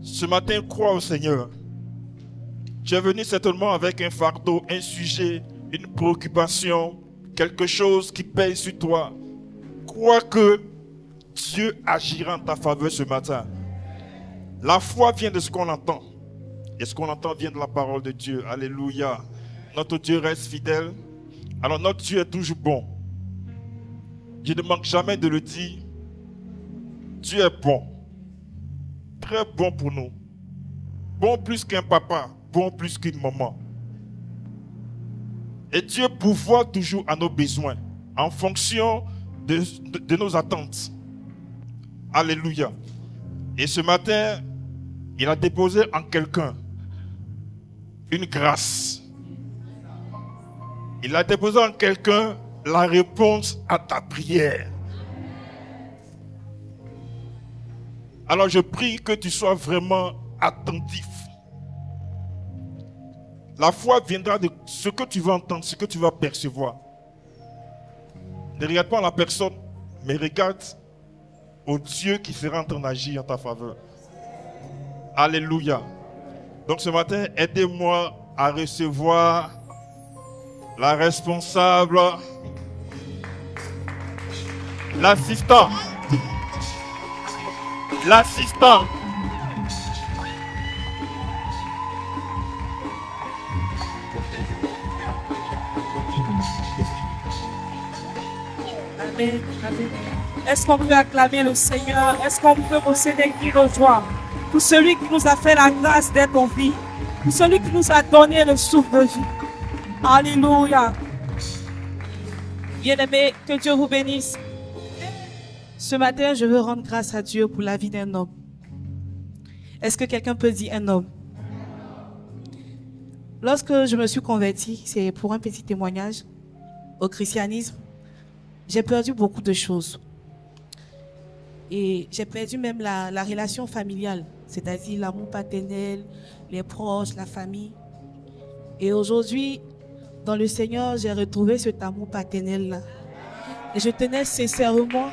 Ce matin, crois au Seigneur. Tu es venu certainement avec un fardeau, un sujet, une préoccupation, quelque chose qui pèse sur toi. Crois que Dieu agira en ta faveur ce matin. La foi vient de ce qu'on entend. Et ce qu'on entend vient de la parole de Dieu. Alléluia. Notre Dieu reste fidèle. Alors notre Dieu est toujours bon. Je ne manque jamais de le dire. Dieu est bon. Très bon pour nous. Bon plus qu'un papa. Bon plus qu'une maman. Et Dieu pourvoit toujours à nos besoins. En fonction de nos attentes. Alléluia. Et ce matin, il a déposé en quelqu'un une grâce. Il a déposé en quelqu'un la réponse à ta prière. Alors je prie que tu sois vraiment attentif. La foi viendra de ce que tu vas entendre, ce que tu vas percevoir. Ne regarde pas la personne, mais regarde au Dieu qui sera en train d'agir en ta faveur. Alléluia. Donc ce matin, aidez-moi à recevoir la responsable, l'assistant. L'assistant. Amen. Amen. Est-ce qu'on peut acclamer le Seigneur? Est-ce qu'on peut posséder un cri de joie pour celui qui nous a fait la grâce d'être en vie, pour celui qui nous a donné le souffle de vie? Alléluia. Bien-aimés, que Dieu vous bénisse. Ce matin, je veux rendre grâce à Dieu pour la vie d'un homme. Est-ce que quelqu'un peut dire un homme? Lorsque je me suis convertie, c'est pour un petit témoignage au christianisme, j'ai perdu beaucoup de choses. Et j'ai perdu même la relation familiale, c'est-à-dire l'amour paternel, les proches, la famille. Et aujourd'hui, dans le Seigneur, j'ai retrouvé cet amour paternel-là. Et je tenais sincèrement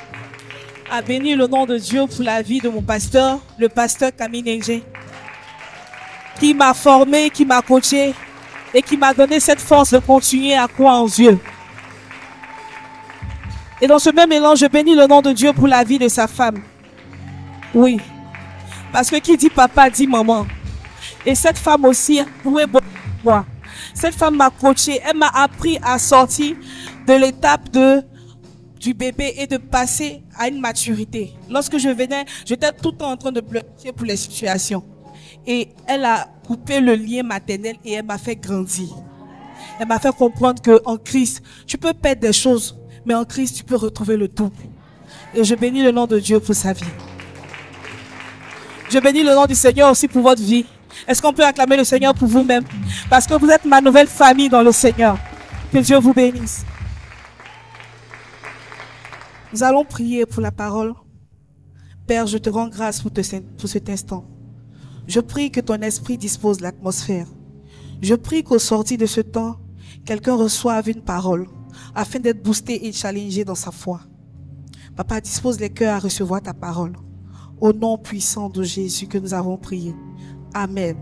à bénir le nom de Dieu pour la vie de mon pasteur, le pasteur Camille Nenje, qui m'a formé, qui m'a coaché et qui m'a donné cette force de continuer à croire en Dieu. Et dans ce même élan, je bénis le nom de Dieu pour la vie de sa femme. Oui. Parce que qui dit papa, dit maman. Et cette femme aussi, oui, moi. Cette femme m'a coaché. Elle m'a appris à sortir de l'étape du bébé et de passer à une maturité. Lorsque je venais, j'étais tout le temps en train de pleurer pour les situations. Et elle a coupé le lien maternel et elle m'a fait grandir. Elle m'a fait comprendre qu'en Christ, tu peux perdre des choses. Mais en Christ, tu peux retrouver le tout. Et je bénis le nom de Dieu pour sa vie. Je bénis le nom du Seigneur aussi pour votre vie. Est-ce qu'on peut acclamer le Seigneur pour vous-même? Parce que vous êtes ma nouvelle famille dans le Seigneur. Que Dieu vous bénisse. Nous allons prier pour la parole. Père, je te rends grâce pour cet instant. Je prie que ton esprit dispose l'atmosphère. Je prie qu'au sortir de ce temps, quelqu'un reçoive une parole, afin d'être boosté et challengé dans sa foi. Papa, dispose les cœurs à recevoir ta parole. Au nom puissant de Jésus que nous avons prié. Amen.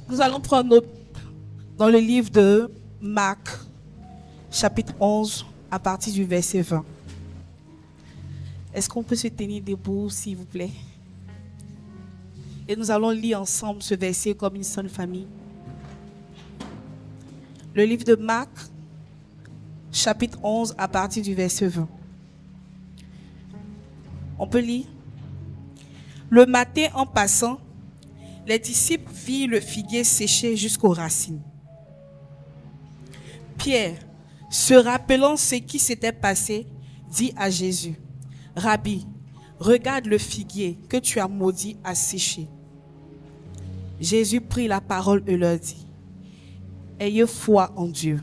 Nous allons prendre notre dans le livre de Marc, chapitre 11, à partir du verset 20. Est-ce qu'on peut se tenir debout, s'il vous plaît? Et nous allons lire ensemble ce verset comme une seule famille. Le livre de Marc, chapitre 11, à partir du verset 20. On peut lire. Le matin, en passant, les disciples virent le figuier séché jusqu'aux racines. Pierre, se rappelant ce qui s'était passé, dit à Jésus, « Rabbi, regarde le figuier que tu as maudit à sécher. » Jésus prit la parole et leur dit, « Ayez foi en Dieu.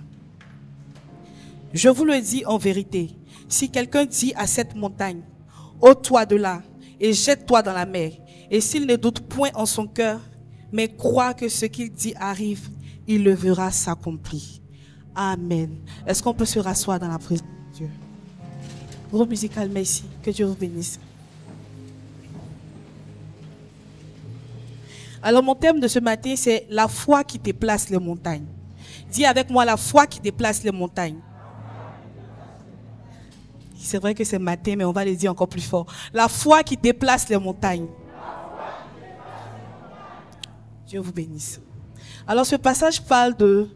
Je vous le dis en vérité, si quelqu'un dit à cette montagne, « ôte-toi de là et jette-toi dans la mer », et s'il ne doute point en son cœur, mais croit que ce qu'il dit arrive, il le verra s'accomplir. Amen. Est-ce qu'on peut se rasseoir dans la présence de Dieu? Groupe musical, merci. Que Dieu vous bénisse. Alors mon thème de ce matin, c'est la foi qui déplace les montagnes. Dis avec moi, la foi qui déplace les montagnes. C'est vrai que c'est matin, mais on va le dire encore plus fort. La foi qui déplace les montagnes. Dieu vous bénisse. Alors ce passage parle de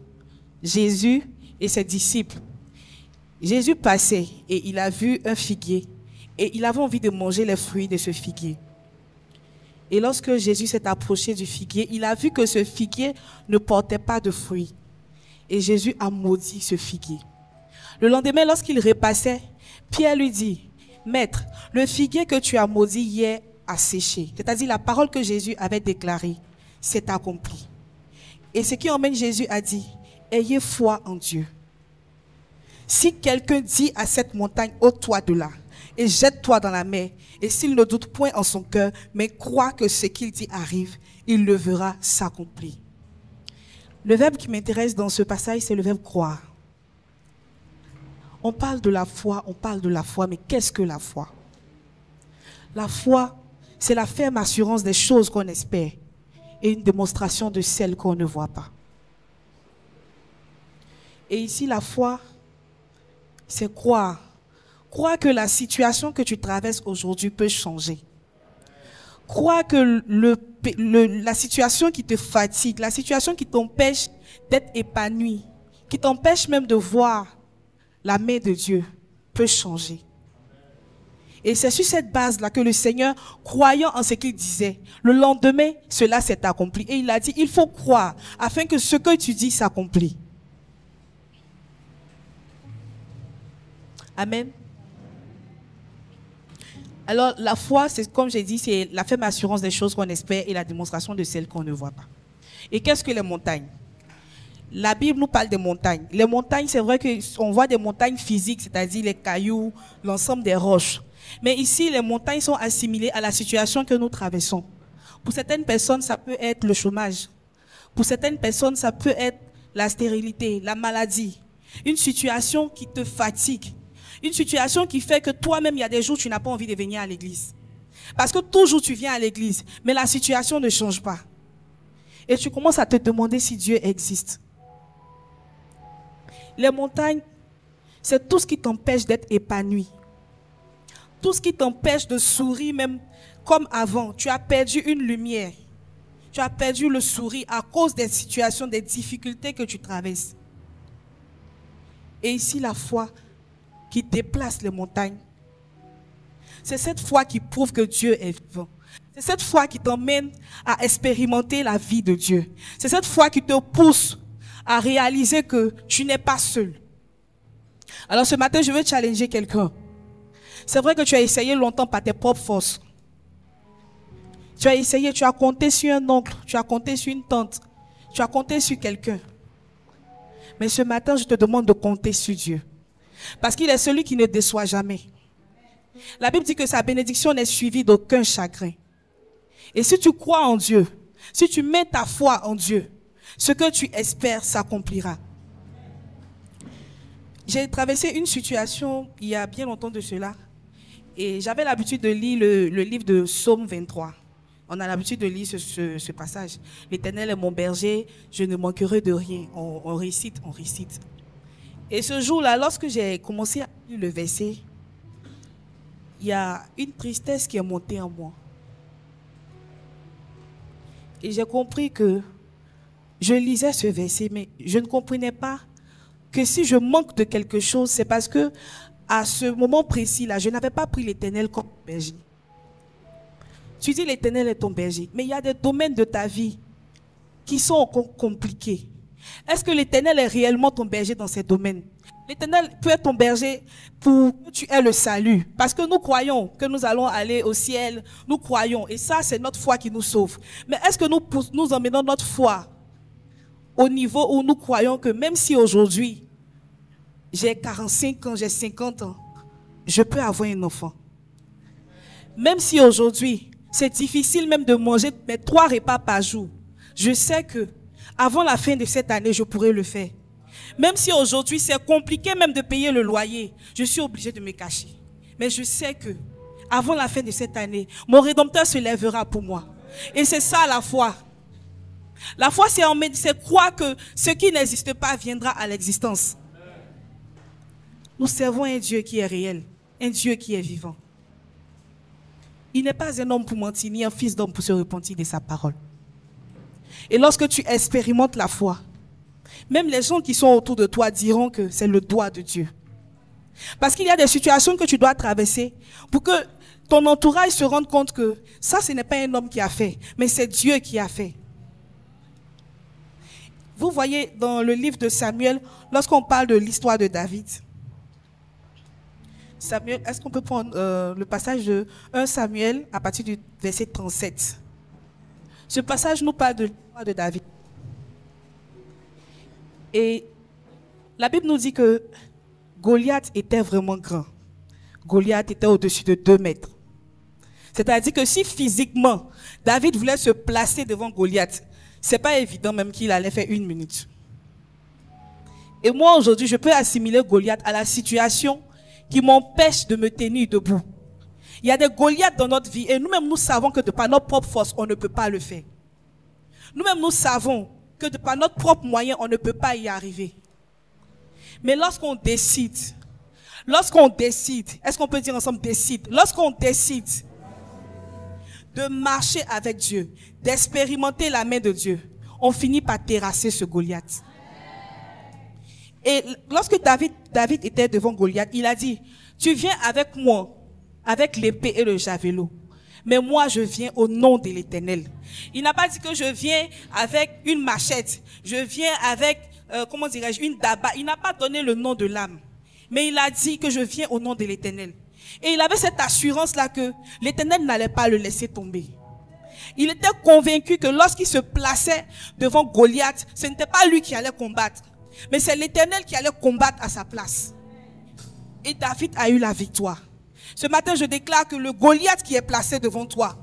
Jésus et ses disciples. Jésus passait et il a vu un figuier et il avait envie de manger les fruits de ce figuier. Et lorsque Jésus s'est approché du figuier, il a vu que ce figuier ne portait pas de fruits. Et Jésus a maudit ce figuier. Le lendemain, lorsqu'il repassait, Pierre lui dit, « Maître, le figuier que tu as maudit hier a séché. » C'est-à-dire la parole que Jésus avait déclarée, c'est accompli. Et ce qui emmène Jésus a dit, « Ayez foi en Dieu. Si quelqu'un dit à cette montagne, ôte-toi de là, et jette-toi dans la mer, et s'il ne doute point en son cœur, mais croit que ce qu'il dit arrive, il le verra s'accomplir. » Le verbe qui m'intéresse dans ce passage, c'est le verbe croire. On parle de la foi, mais qu'est-ce que la foi? La foi, c'est la ferme assurance des choses qu'on espère et une démonstration de celles qu'on ne voit pas. Et ici, la foi, c'est croire. Croire que la situation que tu traverses aujourd'hui peut changer. Croire que la situation qui te fatigue, la situation qui t'empêche d'être épanoui, qui t'empêche même de voir la main de Dieu, peut changer. Et c'est sur cette base-là que le Seigneur, croyant en ce qu'il disait, le lendemain, cela s'est accompli. Et il a dit, il faut croire afin que ce que tu dis s'accomplit. Amen. Alors, la foi, c'est comme j'ai dit, c'est la ferme assurance des choses qu'on espère et la démonstration de celles qu'on ne voit pas. Et qu'est-ce que les montagnes? La Bible nous parle des montagnes. Les montagnes, c'est vrai qu'on voit des montagnes physiques, c'est-à-dire les cailloux, l'ensemble des roches. Mais ici, les montagnes sont assimilées à la situation que nous traversons. Pour certaines personnes, ça peut être le chômage. Pour certaines personnes, ça peut être la stérilité, la maladie. Une situation qui te fatigue. Une situation qui fait que toi-même, il y a des jours où tu n'as pas envie de venir à l'église. Parce que toujours tu viens à l'église, mais la situation ne change pas. Et tu commences à te demander si Dieu existe. Les montagnes, c'est tout ce qui t'empêche d'être épanoui. Tout ce qui t'empêche de sourire même comme avant. Tu as perdu une lumière. Tu as perdu le sourire à cause des situations, des difficultés que tu traverses. Et ici, la foi qui déplace les montagnes. C'est cette foi qui prouve que Dieu est vivant. C'est cette foi qui t'emmène à expérimenter la vie de Dieu. C'est cette foi qui te pousse à réaliser que tu n'es pas seul. Alors ce matin, je veux challenger quelqu'un. C'est vrai que tu as essayé longtemps par tes propres forces. Tu as essayé, tu as compté sur un oncle, tu as compté sur une tante, tu as compté sur quelqu'un. Mais ce matin, je te demande de compter sur Dieu. Parce qu'il est celui qui ne déçoit jamais. La Bible dit que sa bénédiction n'est suivie d'aucun chagrin. Et si tu crois en Dieu, si tu mets ta foi en Dieu, ce que tu espères s'accomplira. J'ai traversé une situation il y a bien longtemps de cela. Et j'avais l'habitude de lire le livre de Psaume 23. On a l'habitude de lire ce passage. L'Éternel est mon berger, je ne manquerai de rien. On récite. Et ce jour-là, lorsque j'ai commencé à lire le verset, il y a une tristesse qui est montée en moi. Et j'ai compris que je lisais ce verset, mais je ne comprenais pas que si je manque de quelque chose, c'est parce que à ce moment précis-là, je n'avais pas pris l'Éternel comme berger. Tu dis l'Éternel est ton berger, mais il y a des domaines de ta vie qui sont compliqués. Est-ce que l'Éternel est réellement ton berger dans ces domaines? L'Éternel peut être ton berger pour que tu aies le salut. Parce que nous croyons que nous allons aller au ciel. Nous croyons. Et ça, c'est notre foi qui nous sauve. Mais est-ce que nous emmenons notre foi au niveau où nous croyons que même si aujourd'hui, j'ai 45 ans, j'ai 50 ans, je peux avoir un enfant. Même si aujourd'hui, c'est difficile même de manger mes 3 repas par jour, je sais que avant la fin de cette année, je pourrai le faire. Même si aujourd'hui, c'est compliqué même de payer le loyer, je suis obligé de me cacher. Mais je sais que avant la fin de cette année, mon Rédempteur se lèvera pour moi. Et c'est ça la foi. La foi, c'est croire que ce qui n'existe pas viendra à l'existence. Nous servons un Dieu qui est réel, un Dieu qui est vivant. Il n'est pas un homme pour mentir, ni un fils d'homme pour se repentir de sa parole. Et lorsque tu expérimentes la foi, même les gens qui sont autour de toi diront que c'est le doigt de Dieu. Parce qu'il y a des situations que tu dois traverser pour que ton entourage se rende compte que ça, ce n'est pas un homme qui a fait, mais c'est Dieu qui a fait. Vous voyez dans le livre de Samuel, lorsqu'on parle de l'histoire de David, Samuel, est-ce qu'on peut prendre le passage de 1 Samuel à partir du verset 37? Ce passage nous parle de l'histoire de David. Et la Bible nous dit que Goliath était vraiment grand. Goliath était au-dessus de 2 mètres. C'est-à-dire que si physiquement, David voulait se placer devant Goliath, ce n'est pas évident même qu'il allait faire 1 minute. Et moi, aujourd'hui, je peux assimiler Goliath à la situation qui m'empêche de me tenir debout. Il y a des Goliaths dans notre vie et nous-mêmes, nous savons que de par notre propre force, on ne peut pas le faire. Nous-mêmes, nous savons que de par notre propre moyen, on ne peut pas y arriver. Mais lorsqu'on décide, est-ce qu'on peut dire ensemble décide? Lorsqu'on décide de marcher avec Dieu, d'expérimenter la main de Dieu, on finit par terrasser ce Goliath. Et lorsque David était devant Goliath, il a dit, tu viens avec moi, avec l'épée et le javelot. Mais moi, je viens au nom de l'Éternel. Il n'a pas dit que je viens avec une machette, je viens avec, comment dirais-je, une daba. Il n'a pas donné le nom de l'âme. Mais il a dit que je viens au nom de l'Éternel. Et il avait cette assurance-là que l'Éternel n'allait pas le laisser tomber. Il était convaincu que lorsqu'il se plaçait devant Goliath, ce n'était pas lui qui allait combattre, mais c'est l'Éternel qui allait combattre à sa place. Et David a eu la victoire. Ce matin, je déclare que le Goliath qui est placé devant toi,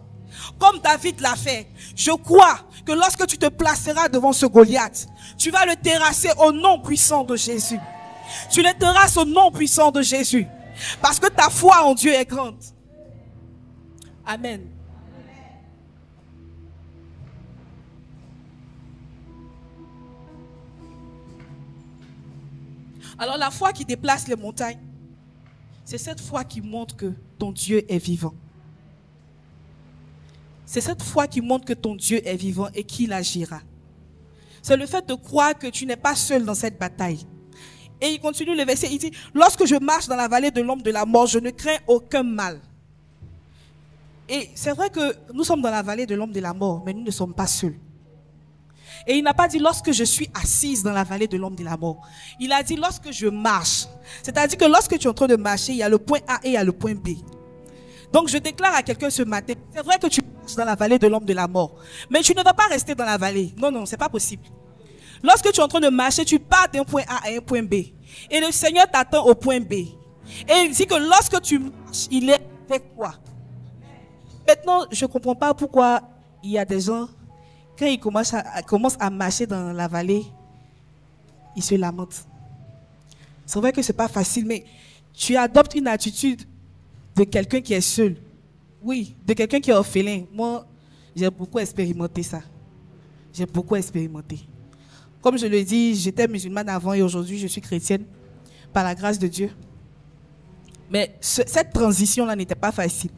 comme David l'a fait, je crois que lorsque tu te placeras devant ce Goliath, tu vas le terrasser au nom puissant de Jésus. Tu le terrasses au nom puissant de Jésus. Parce que ta foi en Dieu est grande. Amen. Alors la foi qui déplace les montagnes, c'est cette foi qui montre que ton Dieu est vivant. C'est cette foi qui montre que ton Dieu est vivant et qu'il agira. C'est le fait de croire que tu n'es pas seul dans cette bataille. Et il continue le verset, il dit, lorsque je marche dans la vallée de l'ombre de la mort, je ne crains aucun mal. Et c'est vrai que nous sommes dans la vallée de l'ombre de la mort, mais nous ne sommes pas seuls. Et il n'a pas dit lorsque je suis assise dans la vallée de l'ombre de la mort. Il a dit lorsque je marche. C'est-à-dire que lorsque tu es en train de marcher, il y a le point A et il y a le point B. Donc je déclare à quelqu'un ce matin, c'est vrai que tu marches dans la vallée de l'ombre de la mort, mais tu ne vas pas rester dans la vallée. Non, non, c'est pas possible. Lorsque tu es en train de marcher, tu pars d'un point A à un point B. Et le Seigneur t'attend au point B. Et il dit que lorsque tu marches, il est avec toi. Maintenant, je ne comprends pas pourquoi il y a des gens, quand ils commencent à marcher dans la vallée, ils se lamentent. C'est vrai que ce n'est pas facile, mais tu adoptes une attitude de quelqu'un qui est seul. Oui, de quelqu'un qui est orphelin. Moi, j'ai beaucoup expérimenté ça. J'ai beaucoup expérimenté. Comme je le dis, j'étais musulmane avant et aujourd'hui je suis chrétienne par la grâce de Dieu. Mais cette transition-là n'était pas facile.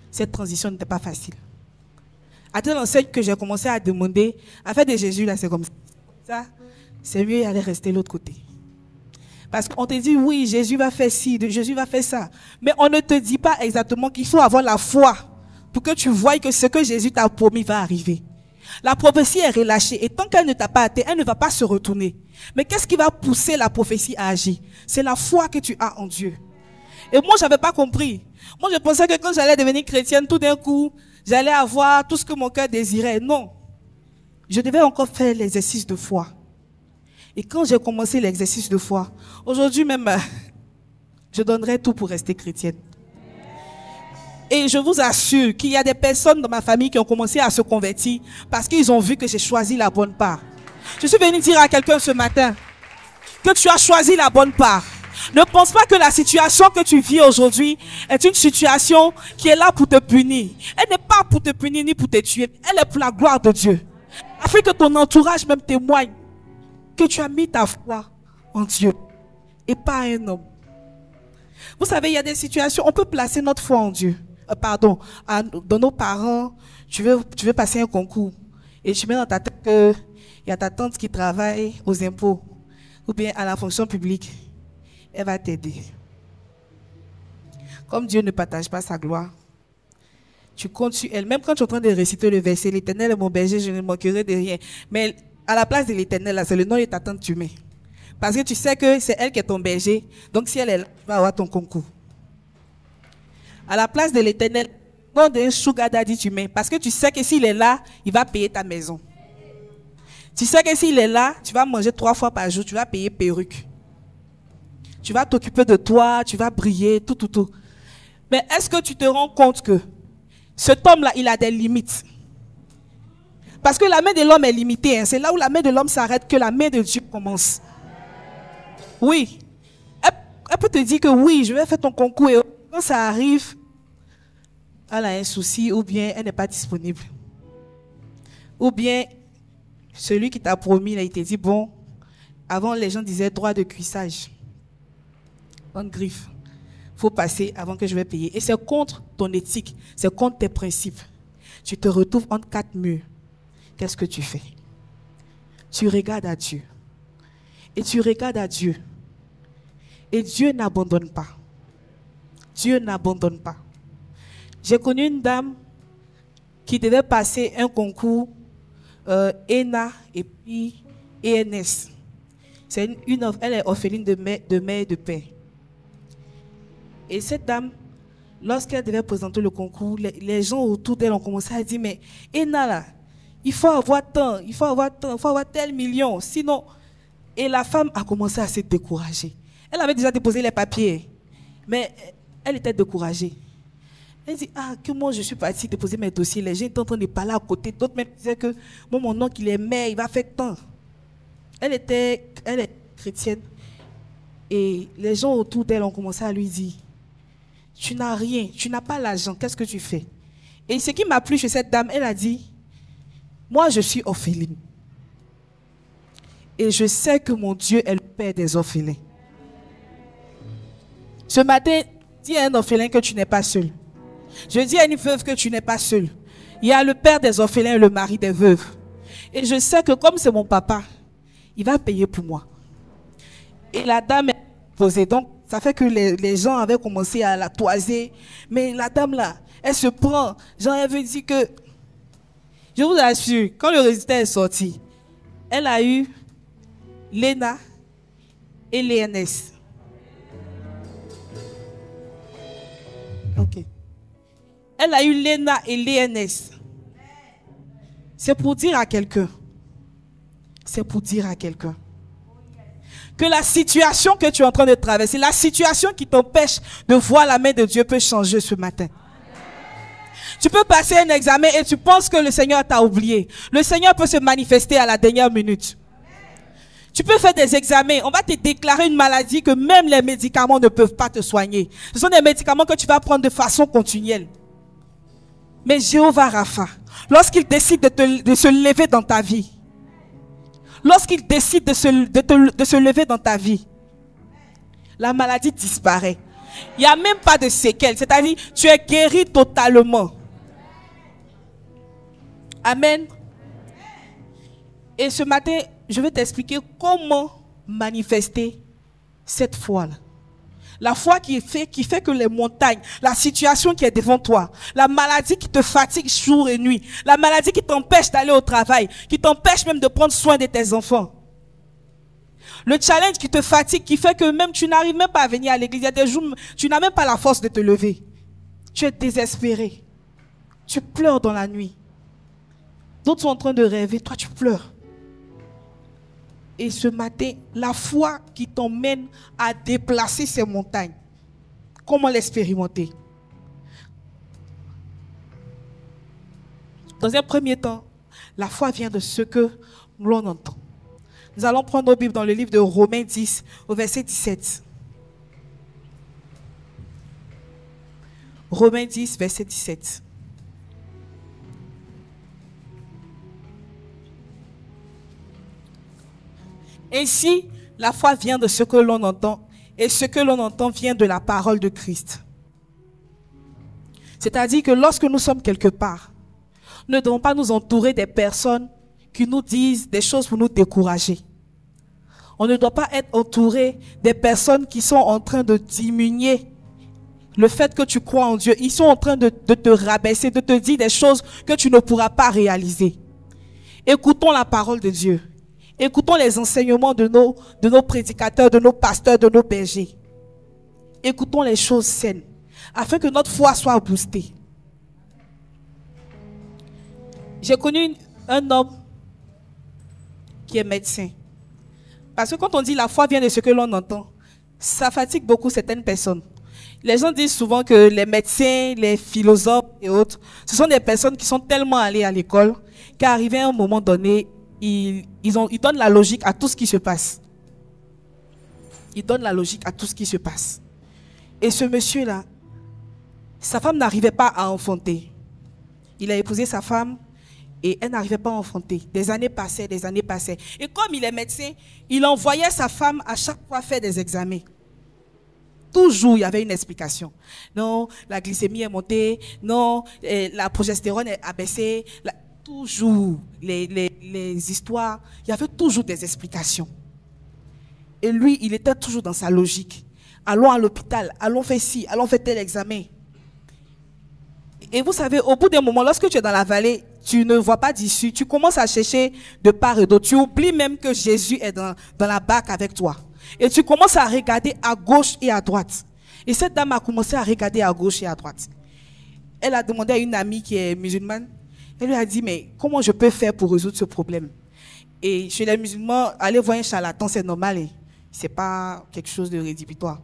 Cette transition n'était pas facile. À tel enseigne que j'ai commencé à demander, à faire de Jésus, là c'est comme ça, c'est mieux d'aller rester de l'autre côté. Parce qu'on te dit, oui, Jésus va faire ci, Jésus va faire ça. Mais on ne te dit pas exactement qu'il faut avoir la foi pour que tu voies que ce que Jésus t'a promis va arriver. La prophétie est relâchée et tant qu'elle ne t'a pas atteint, elle ne va pas se retourner. Mais qu'est-ce qui va pousser la prophétie à agir? C'est la foi que tu as en Dieu. Et moi, je n'avais pas compris. Moi, je pensais que quand j'allais devenir chrétienne, tout d'un coup, j'allais avoir tout ce que mon cœur désirait. Non. Je devais encore faire l'exercice de foi. Et quand j'ai commencé l'exercice de foi, aujourd'hui même, je donnerais tout pour rester chrétienne. Et je vous assure qu'il y a des personnes dans ma famille qui ont commencé à se convertir parce qu'ils ont vu que j'ai choisi la bonne part. Je suis venue dire à quelqu'un ce matin que tu as choisi la bonne part. Ne pense pas que la situation que tu vis aujourd'hui est une situation qui est là pour te punir. Elle n'est pas pour te punir ni pour te tuer. Elle est pour la gloire de Dieu. afin que ton entourage même témoigne que tu as mis ta foi en Dieu et pas un homme. Vous savez, il y a des situations, on peut placer notre foi en Dieu. Dans nos parents, tu veux passer un concours et tu mets dans ta tête qu'il y a ta tante qui travaille aux impôts ou bien à la fonction publique. Elle va t'aider. Comme Dieu ne partage pas sa gloire, tu comptes sur elle. Même quand tu es en train de réciter le verset, l'Éternel est mon berger, je ne manquerai de rien. Mais à la place de l'Éternel, c'est le nom de ta tante que tu mets. Parce que tu sais que c'est elle qui est ton berger. Donc si elle est là, tu vas avoir ton concours. À la place de l'Éternel, le nom d'un sugar daddy tu mets. Parce que tu sais que s'il est là, il va payer ta maison. Tu sais que s'il est là, tu vas manger 3 fois par jour, tu vas payer perruque. Tu vas t'occuper de toi, tu vas briller, tout. Mais est-ce que tu te rends compte que cet homme-là, il a des limites? Parce que la main de l'homme est limitée. Hein. C'est là où la main de l'homme s'arrête que la main de Dieu commence. Oui. Elle peut te dire que oui, je vais faire ton concours. Et quand ça arrive, elle a un souci ou bien elle n'est pas disponible. Ou bien, celui qui t'a promis, là, il t'a dit, bon, avant les gens disaient droit de cuissage. On griffe. Il faut passer avant que je vais payer. Et c'est contre ton éthique, c'est contre tes principes. Tu te retrouves entre 4 murs. Qu'est-ce que tu fais? Tu regardes à Dieu. Et tu regardes à Dieu. Et Dieu n'abandonne pas. Dieu n'abandonne pas. J'ai connu une dame qui devait passer un concours ENA et puis ENS. Elle est orpheline de mère et de père. Et cette dame, lorsqu'elle devait présenter le concours, les gens autour d'elle ont commencé à dire, mais ENA là, il faut avoir tant, il faut avoir tel million, sinon... Et la femme a commencé à se décourager. Elle avait déjà déposé les papiers, mais elle était découragée. Elle dit, que moi je suis partie déposer mes dossiers, les gens étaient en train de parler à côté, d'autres même disaient que moi, mon oncle il est maire, il va faire tant. Elle est chrétienne. Et les gens autour d'elle ont commencé à lui dire, tu n'as rien, tu n'as pas l'argent, qu'est-ce que tu fais? Et ce qui m'a plu chez cette dame, elle a dit, moi je suis orpheline. Et je sais que mon Dieu est le père des orphelins. Ce matin, dis à un orphelin que tu n'es pas seul. Je dis à une veuve que tu n'es pas seul. Il y a le père des orphelins et le mari des veuves. Et je sais que comme c'est mon papa, il va payer pour moi. Et la dame est posée. Donc, ça fait que les gens avaient commencé à la toiser. Mais la dame là, elle se prend. Jean, elle veut dire que, je vous assure, quand le résultat est sorti, elle a eu l'ENA et l'ENS. Ok. Elle a eu l'ENA et l'ENS. C'est pour dire à quelqu'un. C'est pour dire à quelqu'un que la situation que tu es en train de traverser, la situation qui t'empêche de voir la main de Dieu peut changer ce matin. Tu peux passer un examen et tu penses que le Seigneur t'a oublié. Le Seigneur peut se manifester à la dernière minute. Tu peux faire des examens, on va te déclarer une maladie que même les médicaments ne peuvent pas te soigner. Ce sont des médicaments que tu vas prendre de façon continuelle. Mais Jéhovah Rapha, lorsqu'il décide de se lever dans ta vie, lorsqu'il décide de se lever dans ta vie, la maladie disparaît. Il n'y a même pas de séquelles, c'est-à-dire tu es guéri totalement. Amen. Et ce matin, je vais t'expliquer comment manifester cette foi-là. La foi qui fait que les montagnes, la situation qui est devant toi, la maladie qui te fatigue jour et nuit, la maladie qui t'empêche d'aller au travail, qui t'empêche même de prendre soin de tes enfants. Le challenge qui te fatigue, qui fait que même tu n'arrives même pas à venir à l'église. Il y a des jours, tu n'as même pas la force de te lever. Tu es désespéré. Tu pleures dans la nuit. D'autres sont en train de rêver, toi tu pleures. Et ce matin, la foi qui t'emmène à déplacer ces montagnes, comment l'expérimenter? Dans un premier temps, la foi vient de ce que l'on entend. Nous allons prendre nos Bibles dans le livre de Romains 10, au verset 17. Romains 10, verset 17. Ainsi, la foi vient de ce que l'on entend, et ce que l'on entend vient de la parole de Christ. C'est-à-dire que lorsque nous sommes quelque part, nous ne devons pas nous entourer des personnes qui nous disent des choses pour nous décourager. On ne doit pas être entouré des personnes qui sont en train de diminuer le fait que tu crois en Dieu. Ils sont en train de te rabaisser, de te dire des choses que tu ne pourras pas réaliser. Écoutons la parole de Dieu. Écoutons les enseignements de nos prédicateurs, de nos pasteurs, de nos bergers. Écoutons les choses saines, afin que notre foi soit boostée. J'ai connu un homme qui est médecin. Parce que quand on dit la foi vient de ce que l'on entend, ça fatigue beaucoup certaines personnes. Les gens disent souvent que les médecins, les philosophes et autres, ce sont des personnes qui sont tellement allées à l'école qu'arrivé à un moment donné, ils donnent la logique à tout ce qui se passe. Ils donnent la logique à tout ce qui se passe. Et ce monsieur-là, sa femme n'arrivait pas à enfanter. Il a épousé sa femme et elle n'arrivait pas à enfanter. Des années passaient, des années passaient. Et comme il est médecin, il envoyait sa femme à chaque fois faire des examens. Toujours, il y avait une explication. Non, la glycémie est montée. Non, la progestérone est abaissée. Toujours, les histoires, il y avait toujours des explications. Et lui, il était toujours dans sa logique. Allons à l'hôpital, allons faire ci, allons faire tel examen. Et vous savez, au bout d'un moment, lorsque tu es dans la vallée, tu ne vois pas d'issue. Tu commences à chercher de part et d'autre. Tu oublies même que Jésus est dans la barque avec toi. Et tu commences à regarder à gauche et à droite. Et cette dame a commencé à regarder à gauche et à droite. Elle a demandé à une amie qui est musulmane. Elle lui a dit, mais comment je peux faire pour résoudre ce problème? Et chez les musulmans, aller voir un charlatan, c'est normal. Hein. Ce n'est pas quelque chose de rédhibitoire.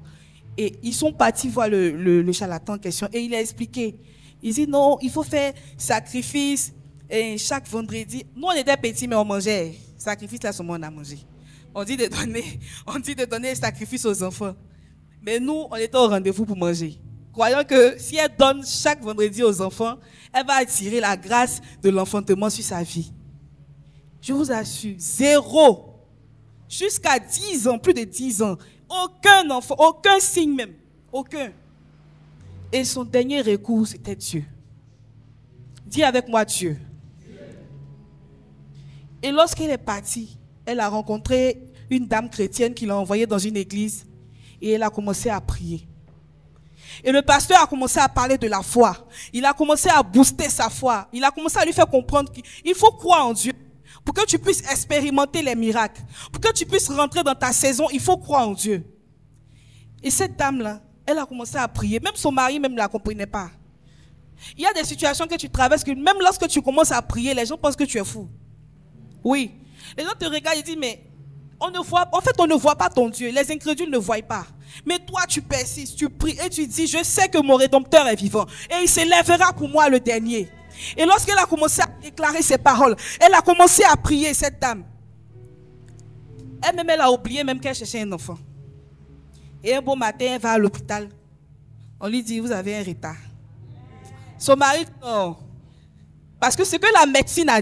Et ils sont partis voir le charlatan en question. Et il a expliqué. Il dit, non, il faut faire sacrifice chaque vendredi. Nous, on était petits, mais on mangeait. Sacrifice, là, seulement on a mangé. On dit de donner sacrifice aux enfants. Mais nous, on était au rendez-vous pour manger. Croyant que si elle donne chaque vendredi aux enfants, elle va attirer la grâce de l'enfantement sur sa vie. Je vous assure, 0. Jusqu'à 10 ans, plus de 10 ans. Aucun enfant, aucun signe même. Aucun. Et son dernier recours, c'était Dieu. Dis avec moi Dieu. Et lorsqu'elle est partie, elle a rencontré une dame chrétienne qui l'a envoyée dans une église et elle a commencé à prier. Et le pasteur a commencé à parler de la foi. Il a commencé à booster sa foi. Il a commencé à lui faire comprendre qu'il faut croire en Dieu. Pour que tu puisses expérimenter les miracles, pour que tu puisses rentrer dans ta saison, il faut croire en Dieu. Et cette dame-là, elle a commencé à prier. Même son mari même ne la comprenait pas. Il y a des situations que tu traverses que même lorsque tu commences à prier, les gens pensent que tu es fou. Oui. Les gens te regardent et disent, mais on ne voit pas ton Dieu. Les incrédules ne voient pas. Mais toi, tu persistes, tu pries et tu dis, je sais que mon Rédempteur est vivant. Et il s'élèvera pour moi le dernier. Et lorsqu'elle a commencé à déclarer ces paroles, elle a commencé à prier, cette dame. Elle-même, elle a oublié même qu'elle cherchait un enfant. Et un beau matin, elle va à l'hôpital. On lui dit, vous avez un retard. Son mari, non. Parce que ce que la médecine a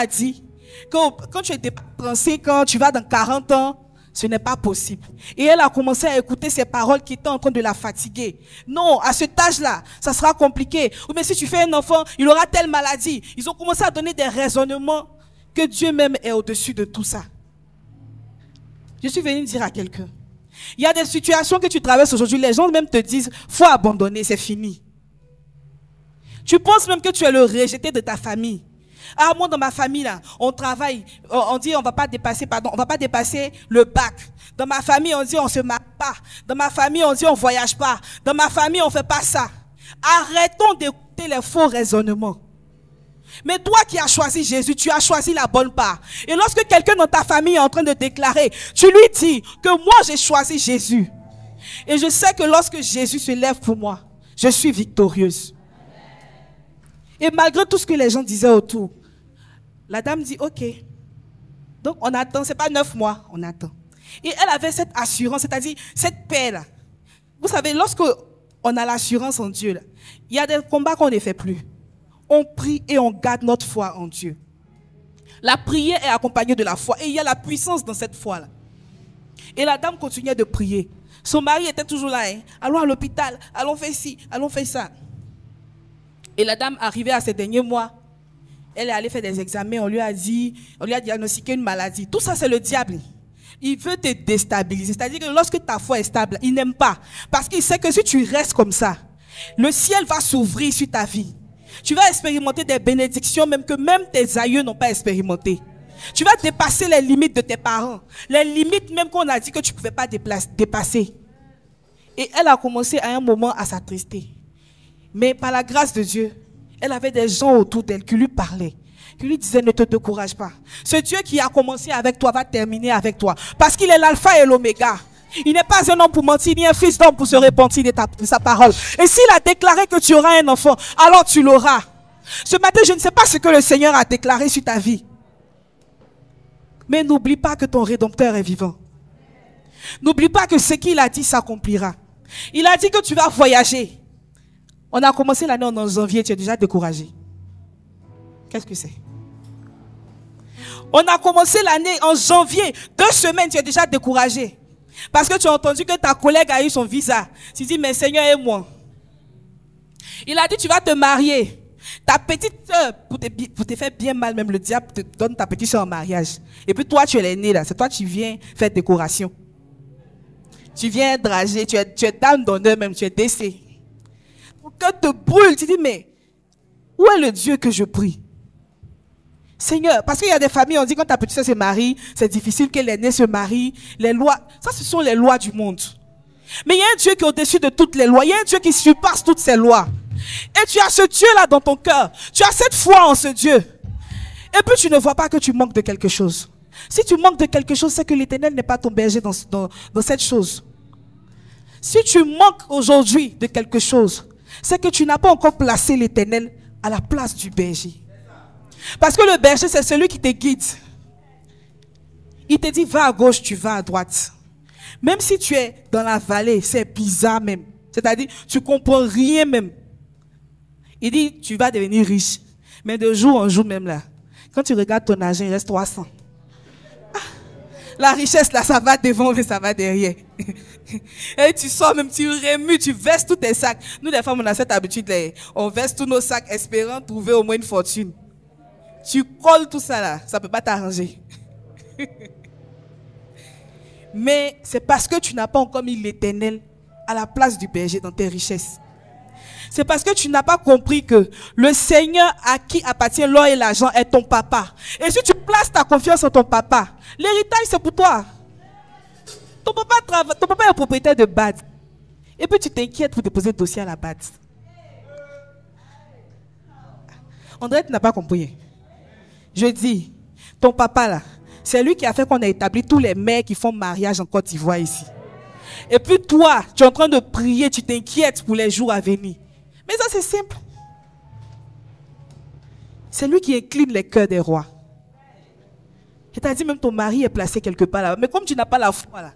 dit que quand tu es dépensé, quand tu vas dans 40 ans, ce n'est pas possible. Et elle a commencé à écouter ces paroles qui étaient en train de la fatiguer. Non, à cet âge-là, ça sera compliqué. Ou mais si tu fais un enfant, il aura telle maladie. Ils ont commencé à donner des raisonnements que Dieu même est au-dessus de tout ça. Je suis venu dire à quelqu'un. Il y a des situations que tu traverses aujourd'hui, les gens même te disent, faut abandonner, c'est fini. Tu penses même que tu es le rejeté de ta famille. Ah, moi, dans ma famille, là, on travaille, on dit on va pas dépasser le bac. Dans ma famille, on dit on se marie pas. Dans ma famille, on dit on voyage pas. Dans ma famille, on fait pas ça. Arrêtons d'écouter les faux raisonnements. Mais toi qui as choisi Jésus, tu as choisi la bonne part. Et lorsque quelqu'un dans ta famille est en train de déclarer, tu lui dis que moi j'ai choisi Jésus. Et je sais que lorsque Jésus se lève pour moi, je suis victorieuse. Et malgré tout ce que les gens disaient autour, la dame dit, ok. Donc on attend, c'est pas 9 mois, on attend. Et elle avait cette assurance, c'est-à-dire cette paix-là. Vous savez, lorsque on a l'assurance en Dieu, là, il y a des combats qu'on ne fait plus. On prie et on garde notre foi en Dieu. La prière est accompagnée de la foi. Et il y a la puissance dans cette foi-là. Et la dame continuait de prier. Son mari était toujours là. Hein. Allons à l'hôpital, allons faire ci, allons faire ça. Et la dame, arrivée à ces derniers mois, elle est allée faire des examens, on lui a diagnostiqué une maladie. Tout ça, c'est le diable. Il veut te déstabiliser. C'est-à-dire que lorsque ta foi est stable, il n'aime pas. Parce qu'il sait que si tu restes comme ça, le ciel va s'ouvrir sur ta vie. Tu vas expérimenter des bénédictions même que même tes aïeux n'ont pas expérimenté. Tu vas dépasser les limites de tes parents. Les limites même qu'on a dit que tu ne pouvais pas dépasser. Et elle a commencé à un moment à s'attrister. Mais par la grâce de Dieu, elle avait des gens autour d'elle qui lui parlaient. Qui lui disaient ne te décourage pas. Ce Dieu qui a commencé avec toi va terminer avec toi. Parce qu'il est l'alpha et l'oméga. Il n'est pas un homme pour mentir, ni un fils d'homme pour se repentir de sa parole. Et s'il a déclaré que tu auras un enfant, alors tu l'auras. Ce matin, je ne sais pas ce que le Seigneur a déclaré sur ta vie. Mais n'oublie pas que ton Rédempteur est vivant. N'oublie pas que ce qu'il a dit s'accomplira. Il a dit que tu vas voyager. On a commencé l'année en janvier, tu es déjà découragé. Qu'est-ce que c'est? On a commencé l'année en janvier, 2 semaines, tu es déjà découragé. Parce que tu as entendu que ta collègue a eu son visa. Tu dis, mais Seigneur, aide-moi. Il a dit, tu vas te marier. Ta petite soeur, pour te faire bien mal, même le diable te donne ta petite soeur en mariage. Et puis toi, tu es l'aîné là. C'est toi qui viens faire décoration. Tu viens drager, tu es dame d'honneur même, tu es décès. Ton cœur te brûle. Tu dis, mais où est le Dieu que je prie? Seigneur, parce qu'il y a des familles, on dit quand ta petite soeur se marie, c'est difficile que l'aîné se marie. Les lois, ça ce sont les lois du monde. Mais il y a un Dieu qui est au-dessus de toutes les lois. Il y a un Dieu qui surpasse toutes ces lois. Et tu as ce Dieu-là dans ton cœur. Tu as cette foi en ce Dieu. Et puis tu ne vois pas que tu manques de quelque chose. Si tu manques de quelque chose, c'est que l'Éternel n'est pas ton berger dans cette chose. Si tu manques aujourd'hui de quelque chose, c'est que tu n'as pas encore placé l'Éternel à la place du berger. Parce que le berger, c'est celui qui te guide. Il te dit, va à gauche, tu vas à droite. Même si tu es dans la vallée, c'est bizarre même. C'est-à-dire, tu ne comprends rien même. Il dit, tu vas devenir riche. Mais de jour en jour même là, quand tu regardes ton argent, il reste 300. Ah, la richesse là, ça va devant, mais ça va derrière. Et tu sors même, tu remues, tu verses tous tes sacs. Nous, les femmes, on a cette habitude là. On verse tous nos sacs espérant trouver au moins une fortune. Tu colles tout ça là, ça ne peut pas t'arranger. Mais c'est parce que tu n'as pas encore mis l'Éternel à la place du berger dans tes richesses. C'est parce que tu n'as pas compris que le Seigneur à qui appartient l'or et l'argent est ton papa. Et si tu places ta confiance en ton papa, l'héritage c'est pour toi. Ton papa est propriétaire de BAD. Et puis tu t'inquiètes pour déposer le dossier à la BAD. On dirait que tu n'as pas compris. Je dis, ton papa là, c'est lui qui a fait qu'on a établi tous les mères qui font mariage en Côte d'Ivoire ici. Et puis toi, tu es en train de prier, tu t'inquiètes pour les jours à venir. Mais ça c'est simple. C'est lui qui incline les cœurs des rois. Et tu as dit même ton mari est placé quelque part là. Mais comme tu n'as pas la foi là,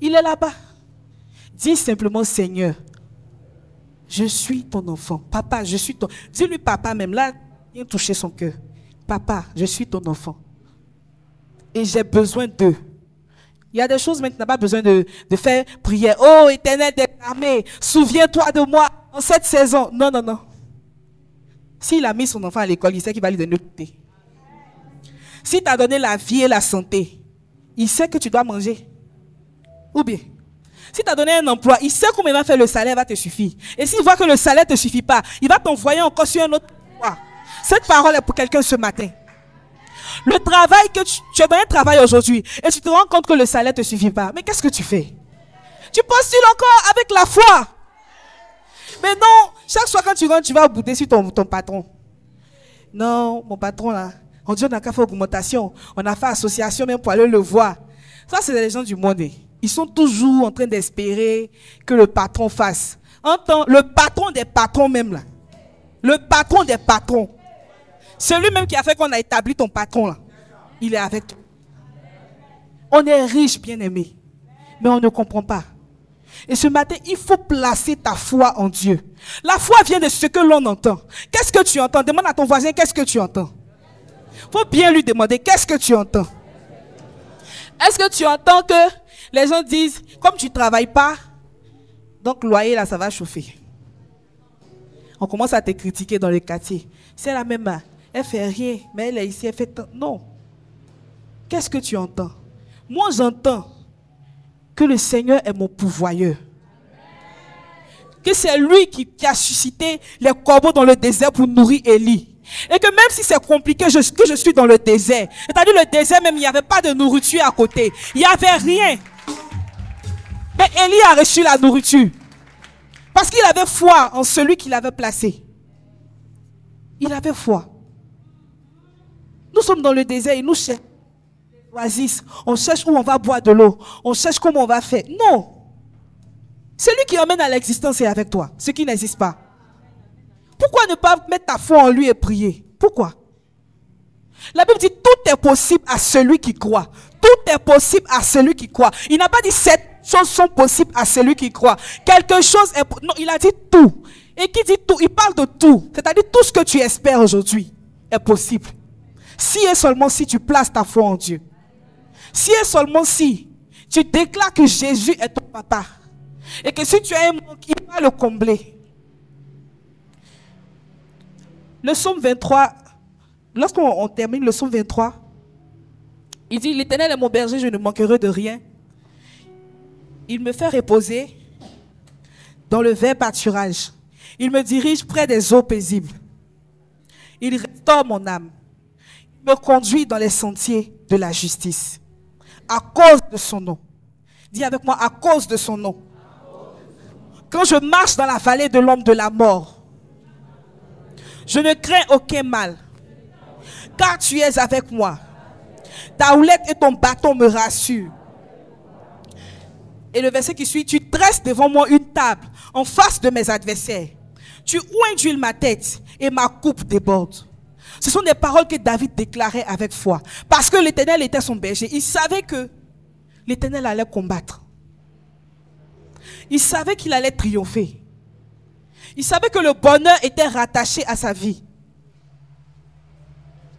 il est là-bas. Dis simplement, Seigneur, je suis ton enfant. Papa, je suis ton... Dis-lui papa même là, viens toucher son cœur. Papa, je suis ton enfant. Et j'ai besoin d'eux. Il y a des choses maintenant, tu n'as pas besoin de faire prière. Oh, Éternel des armées, souviens-toi de moi en cette saison. Non, non, non. S'il a mis son enfant à l'école, il sait qu'il va lui donner le thé. S'il t'a donné la vie et la santé, il sait que tu dois manger. Ou bien, si tu as donné un emploi, il sait combien il va faire le salaire, va te suffire. Et s'il voit que le salaire ne te suffit pas, il va t'envoyer encore sur un autre emploi. Cette parole est pour quelqu'un ce matin. Le travail que tu as donné un travail aujourd'hui et tu te rends compte que le salaire ne te suffit pas. Mais qu'est-ce que tu fais? Tu postules encore avec la foi. Mais non, chaque fois quand tu rentres, tu vas bouder sur ton patron. Non, mon patron là, on dit on n'a qu'à faire augmentation. On a fait association même pour aller le voir. Ça, c'est les gens du monde. Ils sont toujours en train d'espérer que le patron fasse. Entends, le patron des patrons même là. Le patron des patrons. Celui même qui a fait qu'on a établi ton patron là. Il est avec toi. On est riche, bien aimé. Mais on ne comprend pas. Et ce matin, il faut placer ta foi en Dieu. La foi vient de ce que l'on entend. Qu'est-ce que tu entends? Demande à ton voisin, qu'est-ce que tu entends? Il faut bien lui demander, qu'est-ce que tu entends? Est-ce que tu entends que les gens disent, comme tu ne travailles pas, donc loyer là, ça va chauffer. On commence à te critiquer dans le quartier. C'est la même, elle fait rien, mais elle est ici, elle fait tant. Non. Qu'est-ce que tu entends? Moi, j'entends que le Seigneur est mon pourvoyeur. Que c'est lui qui a suscité les corbeaux dans le désert pour nourrir Élie. Et que même si c'est compliqué, que je suis dans le désert, c'est-à-dire le désert même, il n'y avait pas de nourriture à côté. Il n'y avait rien. Mais Élie a reçu la nourriture. Parce qu'il avait foi en celui qui l'avait placé. Il avait foi. Nous sommes dans le désert et nous cherchons l'oasis. On cherche où on va boire de l'eau. On cherche comment on va faire. Non. Celui qui emmène à l'existence est avec toi. Ce qui n'existe pas. Pourquoi ne pas mettre ta foi en lui et prier? Pourquoi? La Bible dit tout est possible à celui qui croit. Tout est possible à celui qui croit. Il n'a pas dit cette choses sont possibles à celui qui croit. Quelque chose est... Non, il a dit tout. Et qui dit tout? Il parle de tout. C'est-à-dire tout ce que tu espères aujourd'hui est possible. Si et seulement si tu places ta foi en Dieu. Si et seulement si tu déclares que Jésus est ton papa. Et que si tu as un manque, il va le combler. Le psaume 23, lorsqu'on termine le psaume 23, il dit, l'Éternel est mon berger, je ne manquerai de rien. Il me fait reposer dans le vert pâturage. Il me dirige près des eaux paisibles. Il restaure mon âme. Il me conduit dans les sentiers de la justice. À cause de son nom. Dis avec moi, à cause de son nom. Quand je marche dans la vallée de l'ombre de la mort, je ne crains aucun mal, car tu es avec moi. Ta houlette et ton bâton me rassurent. Et le verset qui suit, tu dresses devant moi une table en face de mes adversaires. Tu oindules ma tête et ma coupe déborde. Ce sont des paroles que David déclarait avec foi. Parce que l'Éternel était son berger. Il savait que l'Éternel allait combattre. Il savait qu'il allait triompher. Il savait que le bonheur était rattaché à sa vie.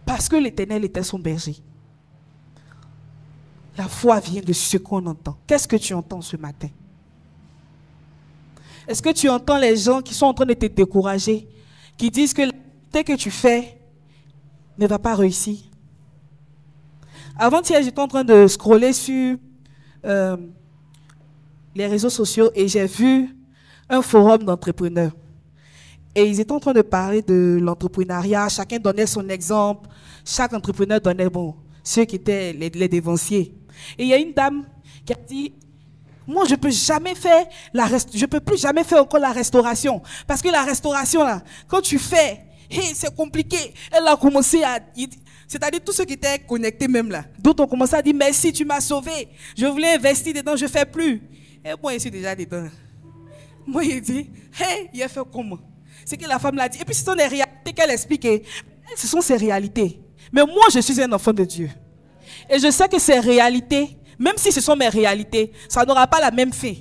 Parce que l'Éternel était son berger. La foi vient de ce qu'on entend. Qu'est-ce que tu entends ce matin? Est-ce que tu entends les gens qui sont en train de te décourager, qui disent que l'activité que tu fais ne va pas réussir? Avant-hier, j'étais en train de scroller sur les réseaux sociaux et j'ai vu un forum d'entrepreneurs. Et ils étaient en train de parler de l'entrepreneuriat. Chacun donnait son exemple. Chaque entrepreneur donnait, ceux qui étaient les dévanciers. Et il y a une dame qui a dit, moi je peux peux plus jamais faire encore la restauration. Parce que la restauration là, quand tu fais, c'est compliqué. Elle a commencé à... C'est-à-dire tous ceux qui étaient connectés même là. D'autres ont commencé à dire, merci, tu m'as sauvé. Je voulais investir dedans, je ne fais plus. Et moi, je suis déjà dedans. Moi, il dit, il a fait comment? C'est que la femme l'a dit. Et puis, ce sont des réalités qu'elle explique. Ce sont ses réalités. Mais moi, je suis un enfant de Dieu. Et je sais que ces réalités, même si ce sont mes réalités, ça n'aura pas la même fin.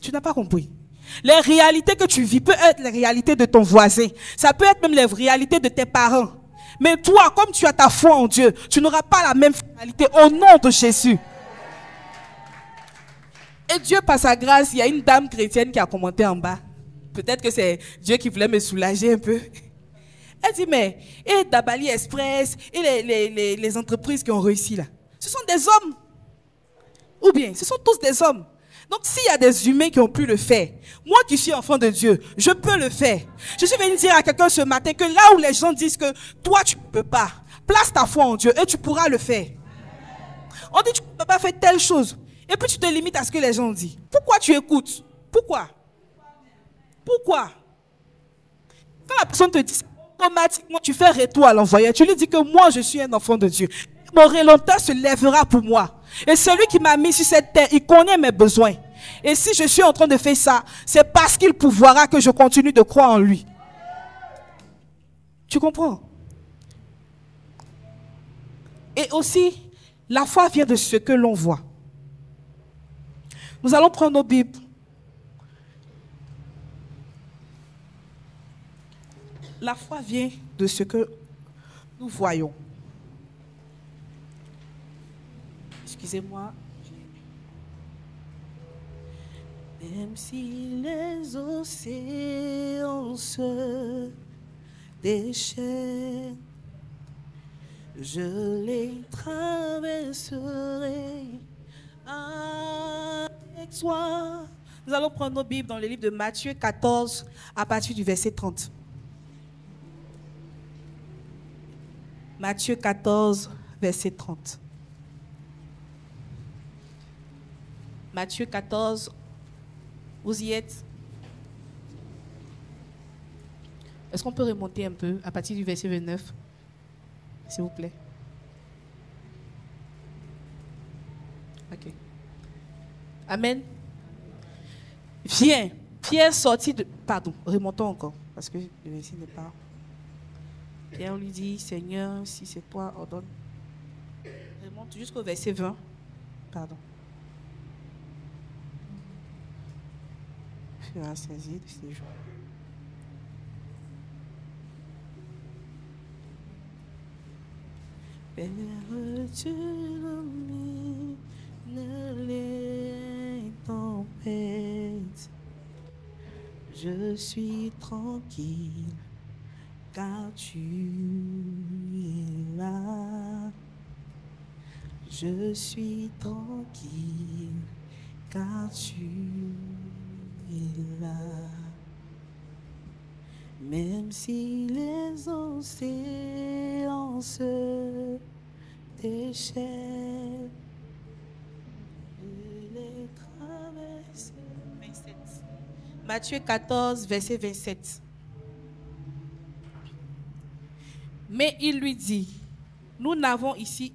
Tu n'as pas compris. Les réalités que tu vis peuvent être les réalités de ton voisin. Ça peut être même les réalités de tes parents. Mais toi, comme tu as ta foi en Dieu, tu n'auras pas la même réalité au nom de Jésus. Et Dieu, par sa grâce, il y a une dame chrétienne qui a commenté en bas. Peut-être que c'est Dieu qui voulait me soulager un peu. Elle dit, mais, et Dabali Express, et les entreprises qui ont réussi là, ce sont des hommes. Ou bien, ce sont tous des hommes. Donc, s'il y a des humains qui ont pu le faire, moi qui suis enfant de Dieu, je peux le faire. Je suis venu dire à quelqu'un ce matin que là où les gens disent que toi, tu ne peux pas, place ta foi en Dieu et tu pourras le faire. On dit, tu ne peux pas faire telle chose. Et puis, tu te limites à ce que les gens disent. Pourquoi tu écoutes? Pourquoi? Pourquoi? Quand la personne te dit, automatiquement, tu fais retour à l'envoyeur. Tu lui dis que moi, je suis un enfant de Dieu. Mon Rédempteur se lèvera pour moi. Et celui qui m'a mis sur cette terre, il connaît mes besoins. Et si je suis en train de faire ça, c'est parce qu'il pourvoira que je continue de croire en lui. Tu comprends? Et aussi, la foi vient de ce que l'on voit. Nous allons prendre nos Bibles. La foi vient de ce que Nous voyons. Excusez-moi. Même si les océans se déchaînent, je les traverserai avec toi. Nous allons prendre nos Bibles dans le livre de Matthieu 14 à partir du verset 30. Matthieu 14, verset 30. Matthieu 14, vous y êtes? Est-ce qu'on peut remonter un peu à partir du verset 29, s'il vous plaît? Ok. Amen. Viens, Pierre sortit de... Pardon, remontons encore, parce que le verset n'est pas... Pierre lui dit, Seigneur, si c'est toi, ordonne. Remonte jusqu'au verset 20. Pardon. Je serai saisi de ces jours. Père, tu domines les tempêtes. Je suis tranquille, car tu es là. Je suis tranquille, car tu es là. Même si les océans se déchaînent, je les traverse. 27. Matthieu 14, verset 27. Mais il lui dit, nous n'avons ici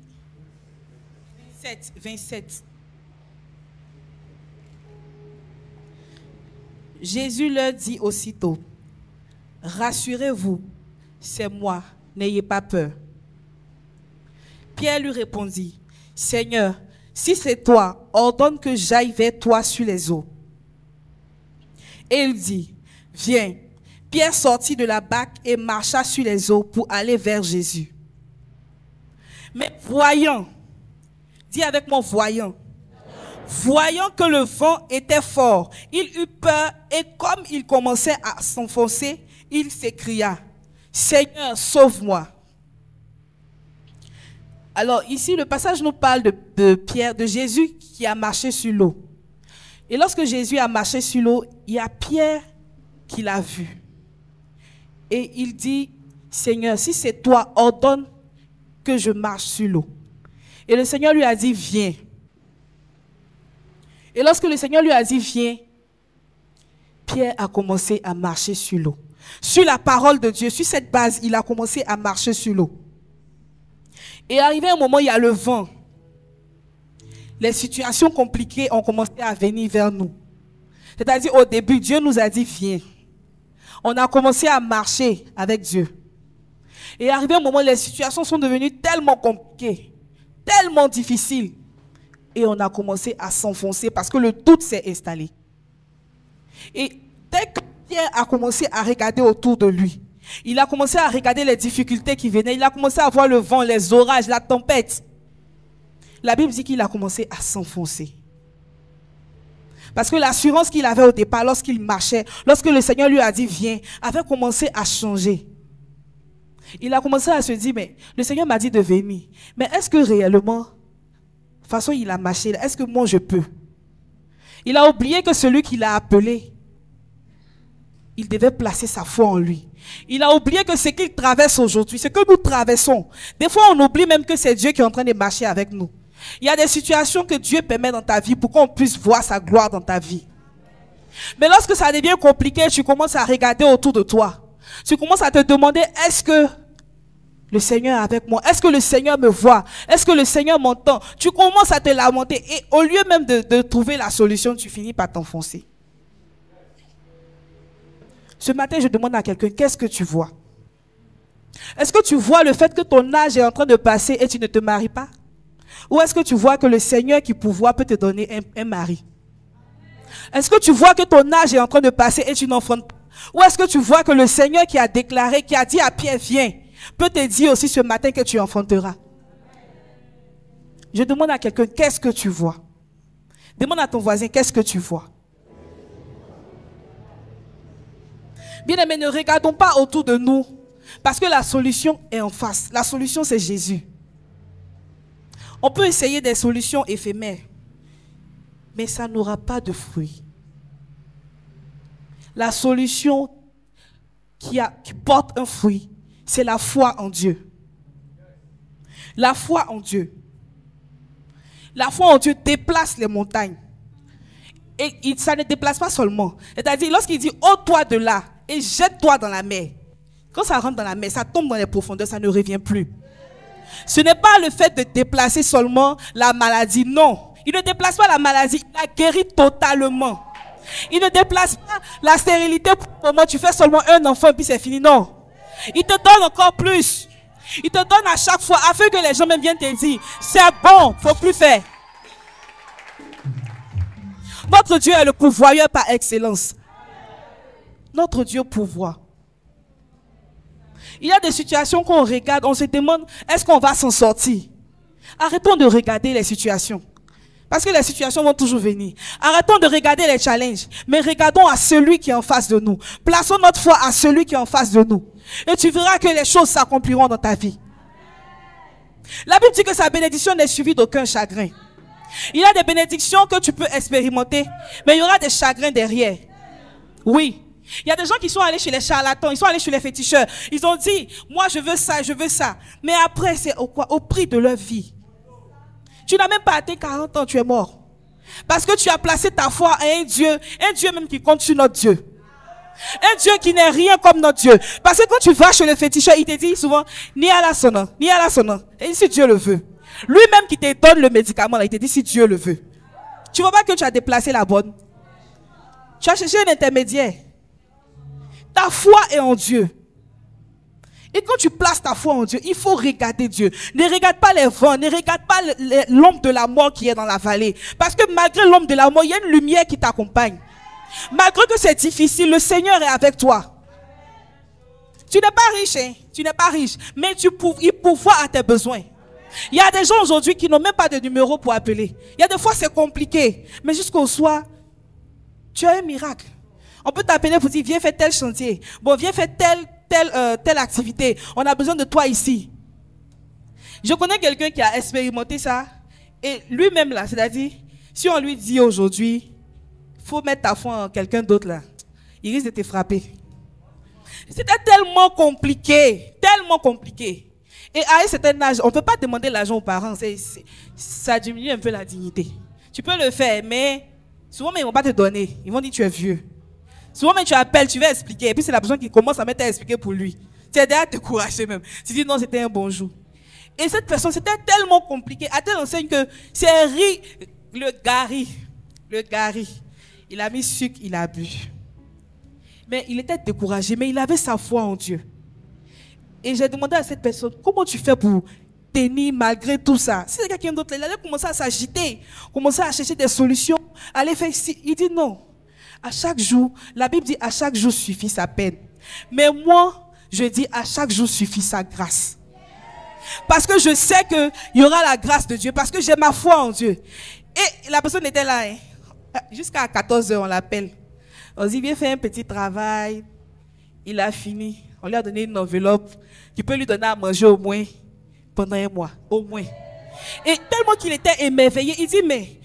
27. Jésus leur dit aussitôt, rassurez-vous, c'est moi, n'ayez pas peur. Pierre lui répondit, Seigneur, si c'est toi, ordonne que j'aille vers toi sur les eaux. Et il dit, viens. Pierre sortit de la barque et marcha sur les eaux pour aller vers Jésus. Mais voyant, dis avec moi, voyant que le vent était fort, il eut peur et comme il commençait à s'enfoncer, il s'écria, Seigneur, sauve-moi. Alors ici, le passage nous parle de Pierre, de Jésus qui a marché sur l'eau. Et lorsque Jésus a marché sur l'eau, il y a Pierre qui l'a vu. Et il dit, Seigneur, si c'est toi, ordonne que je marche sur l'eau. Et le Seigneur lui a dit, viens. Et lorsque le Seigneur lui a dit, viens, Pierre a commencé à marcher sur l'eau. Sur la parole de Dieu, sur cette base, il a commencé à marcher sur l'eau. Et arrivé un moment, il y a le vent. Les situations compliquées ont commencé à venir vers nous. C'est-à-dire, au début, Dieu nous a dit, viens. On a commencé à marcher avec Dieu. Et arrivé un moment, les situations sont devenues tellement compliquées, tellement difficiles. Et on a commencé à s'enfoncer parce que le doute s'est installé. Et dès que Pierre a commencé à regarder autour de lui, il a commencé à regarder les difficultés qui venaient, il a commencé à voir le vent, les orages, la tempête. La Bible dit qu'il a commencé à s'enfoncer. Parce que l'assurance qu'il avait au départ, lorsqu'il marchait, lorsque le Seigneur lui a dit viens, avait commencé à changer. Il a commencé à se dire, mais le Seigneur m'a dit de venir. Mais est-ce que réellement, de toute façon il a marché, est-ce que moi je peux? Il a oublié que celui qui l'a appelé, il devait placer sa foi en lui. Il a oublié que ce qu'il traverse aujourd'hui, ce que nous traversons, des fois on oublie même que c'est Dieu qui est en train de marcher avec nous. Il y a des situations que Dieu permet dans ta vie pour qu'on puisse voir sa gloire dans ta vie. Mais lorsque ça devient compliqué, tu commences à regarder autour de toi. Tu commences à te demander, est-ce que le Seigneur est avec moi? Est-ce que le Seigneur me voit? Est-ce que le Seigneur m'entend? Tu commences à te lamenter et au lieu même de trouver la solution, tu finis par t'enfoncer. Ce matin, je demande à quelqu'un, qu'est-ce que tu vois? Est-ce que tu vois le fait que ton âge est en train de passer et tu ne te maries pas? Ou est-ce que tu vois que le Seigneur qui pourvoit peut te donner un mari? Est-ce que tu vois que ton âge est en train de passer et tu n'enfantes pas? Ou est-ce que tu vois que le Seigneur qui a déclaré, qui a dit à Pierre, viens, peut te dire aussi ce matin que tu enfanteras. Je demande à quelqu'un, qu'est-ce que tu vois? Demande à ton voisin, qu'est-ce que tu vois? Bien-aimés, ne regardons pas autour de nous, parce que la solution est en face. La solution, c'est Jésus. On peut essayer des solutions éphémères, mais ça n'aura pas de fruit. La solution qui porte un fruit, c'est la foi en Dieu. La foi en Dieu. La foi en Dieu déplace les montagnes. Et ça ne déplace pas seulement. C'est-à-dire, lorsqu'il dit, ôte-toi de là et jette-toi dans la mer. Quand ça rentre dans la mer, ça tombe dans les profondeurs, ça ne revient plus. Ce n'est pas le fait de déplacer seulement la maladie, non. Il ne déplace pas la maladie, il la guérit totalement. Il ne déplace pas la stérilité pour le moment, tu fais seulement un enfant et puis c'est fini, non. Il te donne encore plus. Il te donne à chaque fois, afin que les gens même viennent te dire, c'est bon, il ne faut plus faire. Notre Dieu est le pourvoyeur par excellence. Notre Dieu pourvoit. Il y a des situations qu'on regarde, on se demande, est-ce qu'on va s'en sortir? Arrêtons de regarder les situations. Parce que les situations vont toujours venir. Arrêtons de regarder les challenges, mais regardons à celui qui est en face de nous. Plaçons notre foi à celui qui est en face de nous. Et tu verras que les choses s'accompliront dans ta vie. La Bible dit que sa bénédiction n'est suivie d'aucun chagrin. Il y a des bénédictions que tu peux expérimenter, mais il y aura des chagrins derrière. Oui. Il y a des gens qui sont allés chez les charlatans, ils sont allés chez les féticheurs. Ils ont dit, moi je veux ça, je veux ça. Mais après, c'est au prix de leur vie. Tu n'as même pas atteint 40 ans, tu es mort. Parce que tu as placé ta foi à un Dieu même qui compte sur notre Dieu. Un Dieu qui n'est rien comme notre Dieu. Parce que quand tu vas chez le féticheur, il te dit souvent, ni à la sonne, ni à la sonne. Et si Dieu le veut. Lui-même qui te donne le médicament, là, il te dit si Dieu le veut. Tu ne vois pas que tu as déplacé la bonne. Tu as cherché un intermédiaire. Ta foi est en Dieu. Et quand tu places ta foi en Dieu, il faut regarder Dieu. Ne regarde pas les vents, ne regarde pas l'ombre de la mort qui est dans la vallée. Parce que malgré l'ombre de la mort, il y a une lumière qui t'accompagne. Malgré que c'est difficile, le Seigneur est avec toi. Tu n'es pas riche, hein? Tu n'es pas riche. Mais il pourvoit à tes besoins. Il y a des gens aujourd'hui qui n'ont même pas de numéro pour appeler. Il y a des fois c'est compliqué. Mais jusqu'au soir, tu as un miracle. On peut t'appeler pour dire, viens faire tel chantier. Bon, viens faire telle activité. On a besoin de toi ici. Je connais quelqu'un qui a expérimenté ça. Et lui-même là, c'est-à-dire, si on lui dit aujourd'hui, il faut mettre ta foi en quelqu'un d'autre là, il risque de te frapper. C'était tellement compliqué. Tellement compliqué. Et à un certain âge, on ne peut pas demander l'argent aux parents. Ça diminue un peu la dignité. Tu peux le faire, mais souvent, ils ne vont pas te donner. Ils vont dire que tu es vieux. Souvent, même tu appelles, tu vas expliquer. Et puis, c'est la personne qui commence à mettre à expliquer pour lui. Tu es déjà découragé même. Tu dis non, c'était un bonjour. Et cette personne, c'était tellement compliqué. À telle enseigne que c'est le Gary. Il a mis sucre, il a bu. Mais il était découragé, mais il avait sa foi en Dieu. Et j'ai demandé à cette personne, comment tu fais pour tenir malgré tout ça? Si c'est quelqu'un d'autre, il allait commencer à s'agiter, commencer à chercher des solutions, aller faire ici. Il dit non. À chaque jour, la Bible dit à chaque jour suffit sa peine. Mais moi, je dis à chaque jour suffit sa grâce. Parce que je sais qu'il y aura la grâce de Dieu, parce que j'ai ma foi en Dieu. Et la personne était là, hein. Jusqu'à 14 h, on l'appelle. On dit, viens faire un petit travail. Il a fini. On lui a donné une enveloppe qui peut lui donner à manger au moins pendant un mois. Au moins. Et tellement qu'il était émerveillé, il dit, mais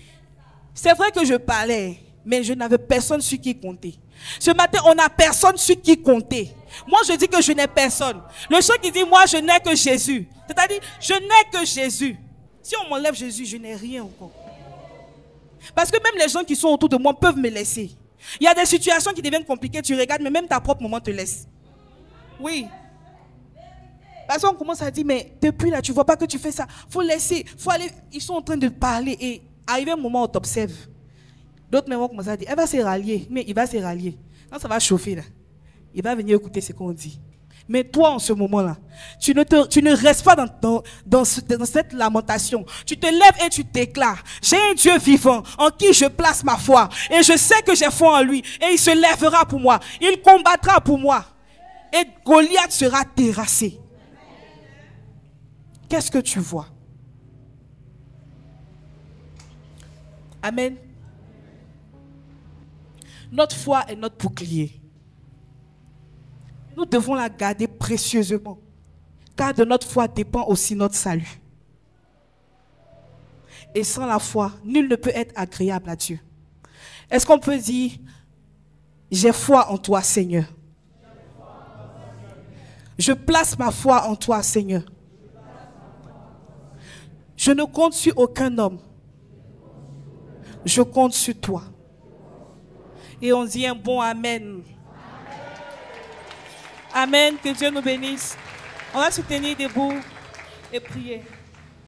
c'est vrai que je parlais, mais je n'avais personne sur qui compter. Ce matin, on n'a personne sur qui compter. Moi, je dis que je n'ai personne. Le chant qui dit, moi, je n'ai que Jésus. C'est-à-dire, je n'ai que Jésus. Si on m'enlève Jésus, je n'ai rien encore. Parce que même les gens qui sont autour de moi peuvent me laisser. Il y a des situations qui deviennent compliquées, tu regardes, mais même ta propre maman te laisse. Oui. Parce qu'on commence à dire, mais depuis là, tu ne vois pas que tu fais ça. Il faut laisser, il faut aller. Ils sont en train de parler et arrivé un moment où on t'observe. D'autres même vont commencer à dire, elle va se rallier. Mais il va se rallier. Quand ça va chauffer là, il va venir écouter ce qu'on dit. Mais toi, en ce moment-là, tu ne restes pas dans cette lamentation. Tu te lèves et tu déclares, j'ai un Dieu vivant en qui je place ma foi. Et je sais que j'ai foi en lui. Et il se lèvera pour moi. Il combattra pour moi. Et Goliath sera terrassé. Qu'est-ce que tu vois? Amen. Notre foi est notre bouclier. Nous devons la garder précieusement, car de notre foi dépend aussi notre salut. Et sans la foi, nul ne peut être agréable à Dieu. Est-ce qu'on peut dire, j'ai foi en toi, Seigneur? Je place ma foi en toi, Seigneur. Je ne compte sur aucun homme. Je compte sur toi. Et on dit un bon Amen. Amen. Que Dieu nous bénisse. On va se tenir debout et prier.